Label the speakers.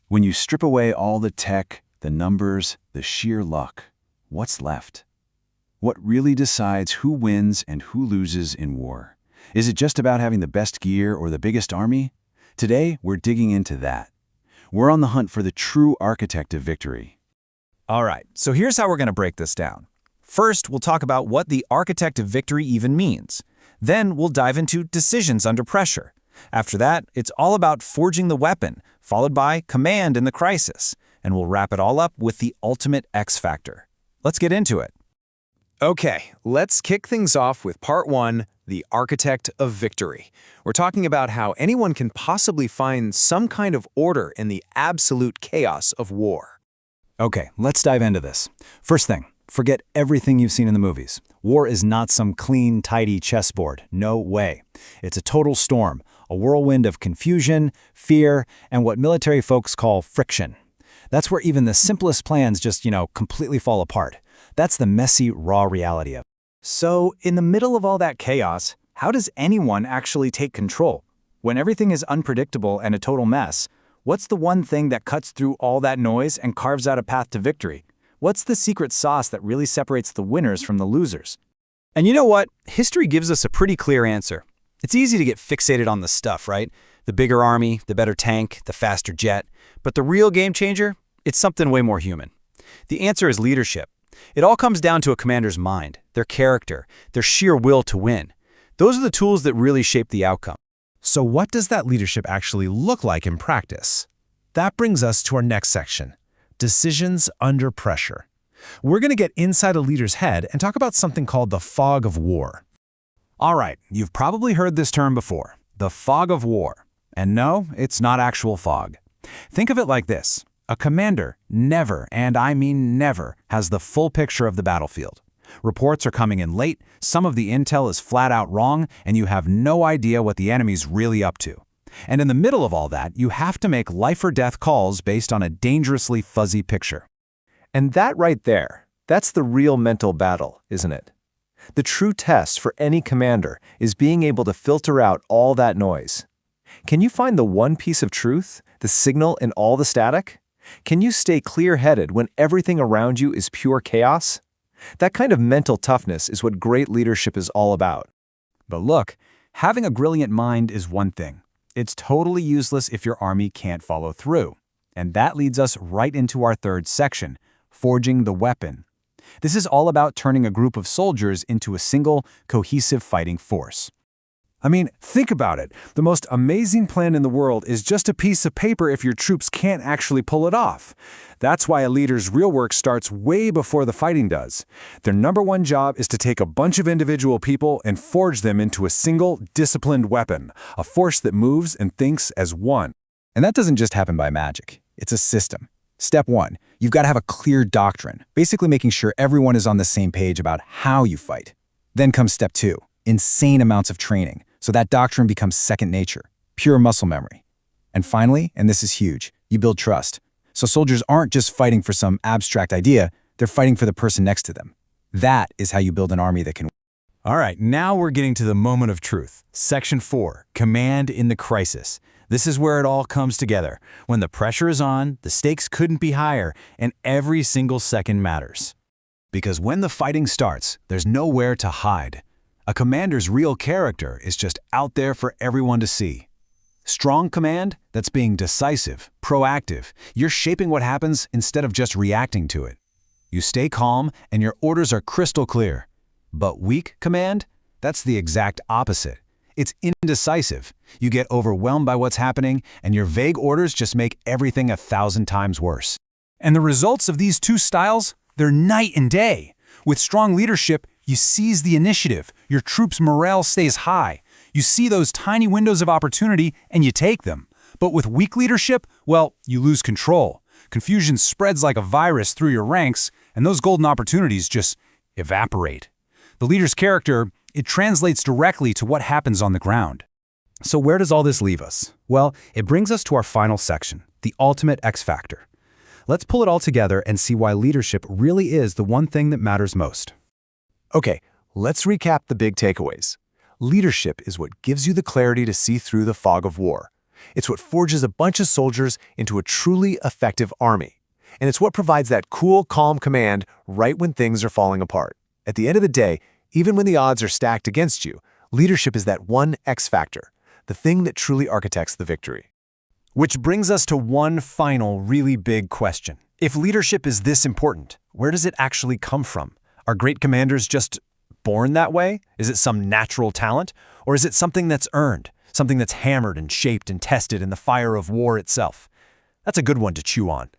Speaker 1: When you strip away all the tech, the numbers, the sheer luck, what's left? What really decides who wins and who loses in war? Is it just about having the best gear or the biggest army? Today, we're digging into that. We're on the hunt for the true architect of victory.
Speaker 2: All right, so here's how we're going to break this down. First, we'll talk about what the architect of victory even means. Then we'll dive into decisions under pressure. After that, it's all about forging the weapon, followed by command in the crisis. And we'll wrap it all up with the ultimate X factor. Let's get into it.
Speaker 3: Okay, let's kick things off with part 1, the architect of victory. We're talking about how anyone can possibly find some kind of order in the absolute chaos of war.
Speaker 2: Okay, let's dive into this. First thing, forget everything you've seen in the movies. War is not some clean, tidy chessboard. No way. It's a total storm, a whirlwind of confusion, fear, and what military folks call friction. That's where even the simplest plans just, completely fall apart. That's the messy, raw reality of it.
Speaker 4: So, in the middle of all that chaos, how does anyone actually take control? When everything is unpredictable and a total mess, what's the one thing that cuts through all that noise and carves out a path to victory? What's the secret sauce that really separates the winners from the losers?
Speaker 3: And you know what? History gives us a pretty clear answer. It's easy to get fixated on the stuff, right? The bigger army, the better tank, the faster jet. But the real game changer? It's something way more human. The answer is leadership. It all comes down to a commander's mind, their character, their sheer will to win. Those are the tools that really shape the outcome.
Speaker 5: So what does that leadership actually look like in practice? That brings us to our next section, decisions under pressure. We're going to get inside a leader's head and talk about something called the fog of war.
Speaker 2: All right, you've probably heard this term before, the fog of war. And no, it's not actual fog. Think of it like this. A commander never, and I mean never, has the full picture of the battlefield. Reports are coming in late, some of the intel is flat out wrong, and you have no idea what the enemy's really up to. And in the middle of all that, you have to make life or death calls based on a dangerously fuzzy picture.
Speaker 6: And that right there, that's the real mental battle, isn't it? The true test for any commander is being able to filter out all that noise. Can you find the one piece of truth, the signal in all the static? Can you stay clear-headed when everything around you is pure chaos? That kind of mental toughness is what great leadership is all about.
Speaker 2: But look, having a brilliant mind is one thing. It's totally useless if your army can't follow through. And that leads us right into our third section, forging the weapon. This is all about turning a group of soldiers into a single, cohesive fighting force.
Speaker 1: I mean, think about it. The most amazing plan in the world is just a piece of paper if your troops can't actually pull it off. That's why a leader's real work starts way before the fighting does. Their number one job is to take a bunch of individual people and forge them into a single, disciplined weapon, a force that moves and thinks as one.
Speaker 2: And that doesn't just happen by magic. It's a system. Step 1, you've got to have a clear doctrine, basically making sure everyone is on the same page about how you fight. Then comes step 2, insane amounts of training. So that doctrine becomes second nature, pure muscle memory. And finally, and this is huge, you build trust. So soldiers aren't just fighting for some abstract idea, they're fighting for the person next to them. That is how you build an army that can win.
Speaker 3: All right, now we're getting to the moment of truth. Section 4, command in the crisis. This is where it all comes together. When the pressure is on, the stakes couldn't be higher, and every single second matters.
Speaker 2: Because when the fighting starts, there's nowhere to hide. A commander's real character is just out there for everyone to see. Strong command, that's being decisive, proactive. You're shaping what happens instead of just reacting to it. You stay calm and your orders are crystal clear. But weak command, that's the exact opposite. It's indecisive. You get overwhelmed by what's happening and your vague orders just make everything 1,000 times worse.
Speaker 4: And the results of these two styles, they're night and day. With strong leadership, you seize the initiative, your troops' morale stays high. You see those tiny windows of opportunity and you take them. But with weak leadership, well, you lose control. Confusion spreads like a virus through your ranks, and those golden opportunities just evaporate. The leader's character, it translates directly to what happens on the ground.
Speaker 2: So where does all this leave us? Well, it brings us to our final section, the ultimate X factor. Let's pull it all together and see why leadership really is the one thing that matters most.
Speaker 6: Okay, let's recap the big takeaways. Leadership is what gives you the clarity to see through the fog of war. It's what forges a bunch of soldiers into a truly effective army. And it's what provides that cool, calm command right when things are falling apart. At the end of the day, even when the odds are stacked against you, leadership is that one X factor, the thing that truly architects the victory.
Speaker 2: Which brings us to one final really big question. If leadership is this important, where does it actually come from? Are great commanders just born that way? Is it some natural talent? Or is it something that's earned, something that's hammered and shaped and tested in the fire of war itself? That's a good one to chew on.